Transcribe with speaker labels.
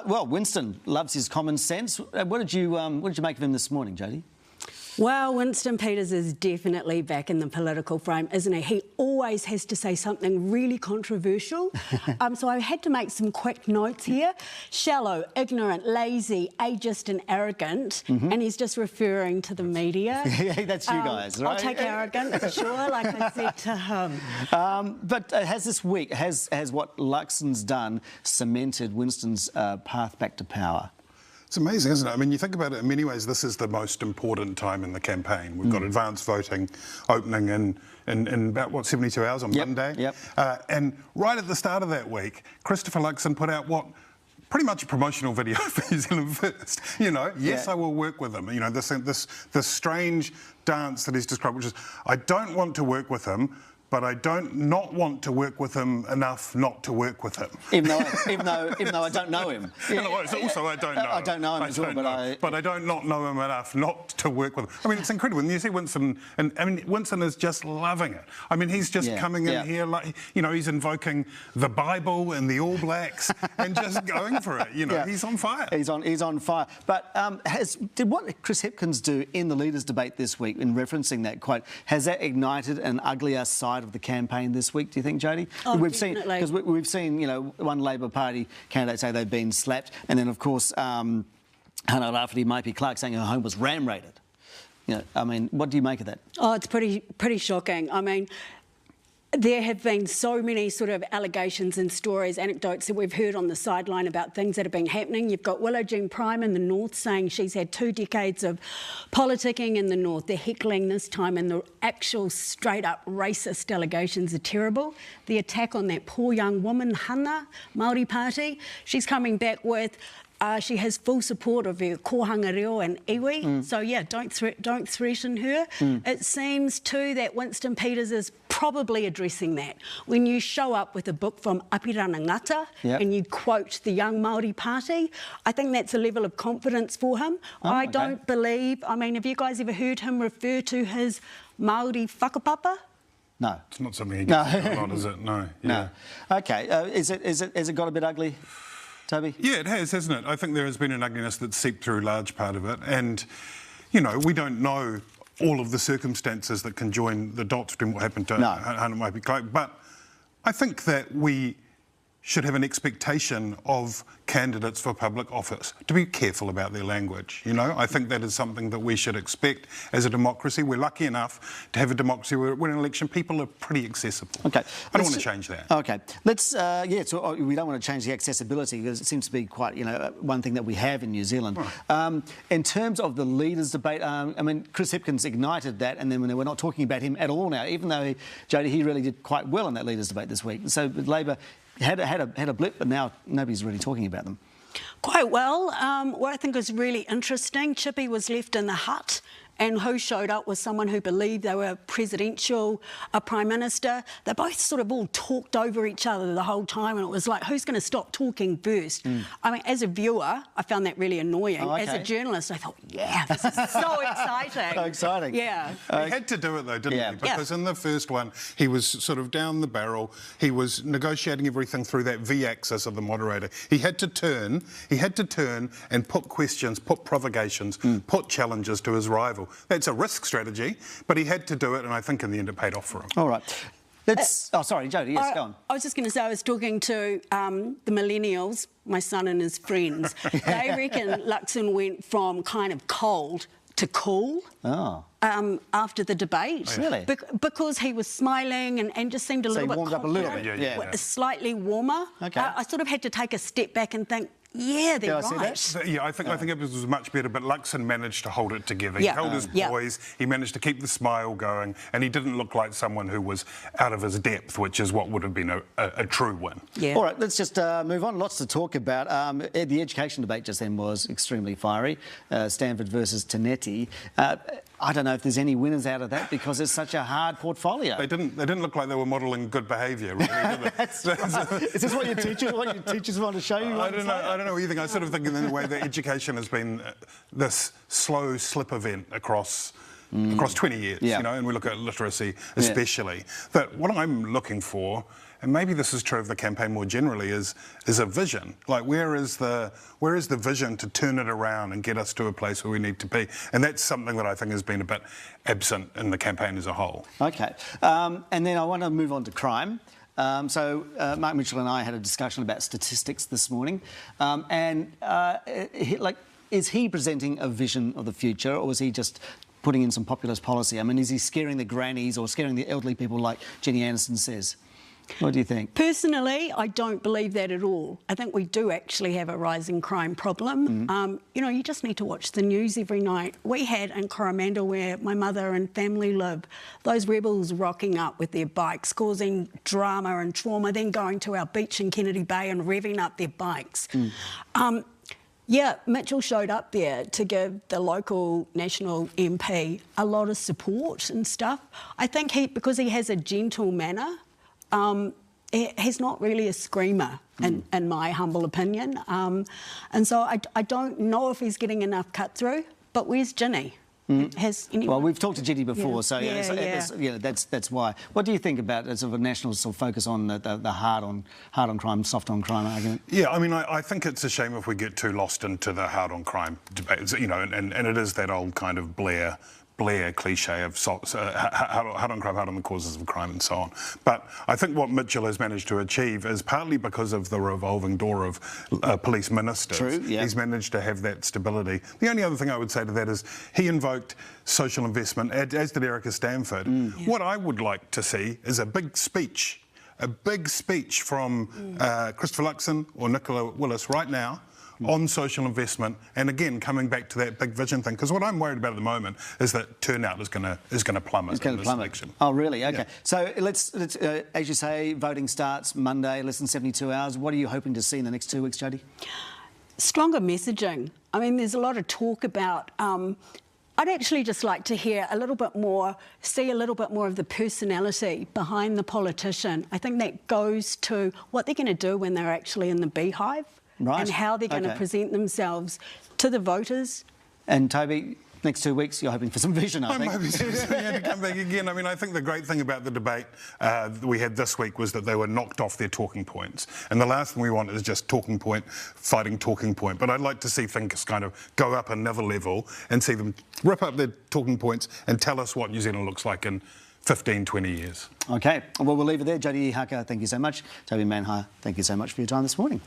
Speaker 1: Well, Winston loves his common sense. What did you make of him this morning, Jodie?
Speaker 2: Well, Winston Peters is definitely back in the political frame, isn't he? He always has to say something really controversial. So I had to make some quick notes here. Shallow, ignorant, lazy, ageist and arrogant. And he's just referring to the media.
Speaker 1: Yeah, that's you guys, right?
Speaker 2: I'll take arrogant, for sure, like I said to him.
Speaker 1: But has this week, has what Luxon's done cemented Winston's path back to power?
Speaker 3: It's amazing, isn't it? I mean, you think about it, in many ways, this is the most important time in the campaign. We've got advance voting opening in about, 72 hours on Monday?
Speaker 1: Yep.
Speaker 3: And right at the start of that week, Christopher Luxon put out pretty much a promotional video for New Zealand First. You know, yes, I will work with him. You know, this strange dance that he's described, which is, I don't want to work with him, but I don't not want to work with him enough not to work with him. Even
Speaker 1: though I don't know him.
Speaker 3: Also, I don't know.
Speaker 1: I don't know him as well,
Speaker 3: but I don't not know him enough not to work with him. I mean, it's incredible. And you see Winston, and I mean, Winston is just loving it. I mean, he's just coming in here like, you know, he's invoking the Bible and the All Blacks and just going for it. You know, he's on fire.
Speaker 1: He's on fire. But did what Chris Hipkins do in the leaders' debate this week, in referencing that quote, has that ignited an uglier side of the campaign this week, do you think, Jodie?
Speaker 2: Oh,
Speaker 1: definitely. Because we've seen, you know, one Labor Party candidate say they've been slapped, and then, of course, Hannah Rafferty, Maipi Clark saying her home was ram-raided. You know, I mean, what do you make of that?
Speaker 2: Oh, it's pretty shocking. I mean, there have been so many sort of allegations and stories, anecdotes that we've heard on the sideline about things that have been happening. You've got Willow Jean Prime in the North saying she's had 2 decades of politicking in the North. They're heckling this time, and the actual straight-up racist allegations are terrible. The attack on that poor young woman, Hana, Māori Party, she's coming back with... she has full support of her kohanga reo and iwi. So, yeah, don't threaten her. It seems, too, that Winston Peters is probably addressing that. When you show up with a book from Apirana Ngata and you quote the Young Māori Party, I think that's a level of confidence for him. I don't believe... I mean, have you guys ever heard him refer to his Māori whakapapa?
Speaker 1: No.
Speaker 3: It's not something he gets a lot, is it? No.
Speaker 1: No. OK. Has it got a bit ugly? Toby?
Speaker 3: Yeah, it has, hasn't it? I think there has been an ugliness that's seeped through a large part of it. And, you know, we don't know all of the circumstances that can join the dots between what happened to Hannah Maipi Clark. But I think that we should have an expectation of candidates for public office to be careful about their language. You know, I think that is something that we should expect as a democracy. We're lucky enough to have a democracy where when an election, people are pretty accessible.
Speaker 1: Okay.
Speaker 3: I don't want to change that.
Speaker 1: Okay. Let's, so we don't want to change the accessibility because it seems to be quite, you know, one thing that we have in New Zealand. Right. In terms of the leaders' debate, I mean, Chris Hipkins ignited that, and then we're not talking about him at all now, even though, Jodie, he really did quite well in that leaders' debate this week. So Labor had a blip, but now nobody's really talking about them.
Speaker 2: Quite well. What I think was really interesting, Chippy was left in the hut, and who showed up was someone who believed they were a Prime Minister. They both sort of all talked over each other the whole time, and it was like, who's going to stop talking first? I mean, as a viewer, I found that really annoying. As a journalist, I thought, yeah, this is so exciting.
Speaker 1: So exciting.
Speaker 2: Yeah.
Speaker 3: He had to do it, though, didn't he? Because in the first one, he was sort of down the barrel. He was negotiating everything through that V-axis of the moderator. He had to turn and put questions, put provocations, put challenges to his rival. That's a risk strategy, but he had to do it, and I think in the end it paid off for him.
Speaker 1: All right. Let's... sorry, Jodie, yes, go on.
Speaker 2: I was just going to say, I was talking to the millennials, my son and his friends. They reckon Luxon went from kind of cold to cool. After the debate.
Speaker 1: Really?
Speaker 2: Because he was smiling and just seemed a little bit...
Speaker 1: warmed up a little bit.
Speaker 2: Slightly warmer.
Speaker 1: Okay.
Speaker 2: I sort of had to take a step back and think, yeah, they're right.
Speaker 3: Yeah, I think it was much better, but Luxon managed to hold it together. He held his poise, he managed to keep the smile going, and he didn't look like someone who was out of his depth, which is what would have been a true win.
Speaker 2: Yeah.
Speaker 1: All right, let's just move on. Lots to talk about. The education debate just then was extremely fiery. Stanford versus Tanetti. I don't know if there's any winners out of that because it's such a hard portfolio.
Speaker 3: They didn't look like they were modelling good behaviour, really, did they?
Speaker 1: Is this what your teachers want to show you?
Speaker 3: I don't know either. I sort of think in the way that education has been this slow slip event across 20 years, you know, and we look at literacy especially. That what I'm looking for and maybe this is true of the campaign more generally, is a vision. Like, where is the vision to turn it around and get us to a place where we need to be? And that's something that I think has been a bit absent in the campaign as a whole.
Speaker 1: Okay, and then I want to move on to crime. Mark Mitchell and I had a discussion about statistics this morning, is he presenting a vision of the future, or is he just putting in some populist policy? I mean, is he scaring the grannies or scaring the elderly people like Jenny Anderson says? What do you think?
Speaker 2: Personally, I don't believe that at all. I think we do actually have a rising crime problem. You just need to watch the news every night. We had in Coromandel, where my mother and family live, those rebels rocking up with their bikes, causing drama and trauma, then going to our beach in Kennedy Bay and revving up their bikes. Yeah, Mitchell showed up there to give the local National MP a lot of support and stuff. I think because he has a gentle manner, he's not really a screamer, in my humble opinion. And so I don't know if he's getting enough cut through, but where's Ginny?
Speaker 1: Well, we've talked to Ginny before, that's why. What do you think about sort of a national sort of focus on the hard on crime, soft on crime argument?
Speaker 3: Yeah, I mean, I think it's a shame if we get too lost into the hard on crime debate. And it is that old kind of Blair cliche of hard on crime, hard on the causes of crime and so on. But I think what Mitchell has managed to achieve is partly because of the revolving door of police ministers.
Speaker 1: True, yeah.
Speaker 3: He's managed to have that stability. The only other thing I would say to that is he invoked social investment, as did Erica Stanford. What I would like to see is a big speech from Christopher Luxon or Nicola Willis right now on social investment, and again coming back to that big vision thing, because what I'm worried about at the moment is that turnout is going to plummet in this election.
Speaker 1: Oh, really? Okay. Yeah. So let's as you say, voting starts Monday, less than 72 hours. What are you hoping to see in the next 2 weeks, Jodie?
Speaker 2: Stronger messaging. I mean, there's a lot of talk about. I'd actually just like to hear a little bit more, see a little bit more of the personality behind the politician. I think that goes to what they're going to do when they're actually in the beehive. Right. And how they're going to present themselves to the voters.
Speaker 1: And Toby, next 2 weeks, you're hoping for some vision, I think.
Speaker 3: I'm hoping to come back again. I mean, I think the great thing about the debate we had this week was that they were knocked off their talking points. And the last thing we want is just talking point, fighting talking point. But I'd like to see things kind of go up another level and see them rip up their talking points and tell us what New Zealand looks like in 15, 20 years.
Speaker 1: OK, well, we'll leave it there. Jodie Ihaka, thank you so much. Toby Manhire, thank you so much for your time this morning.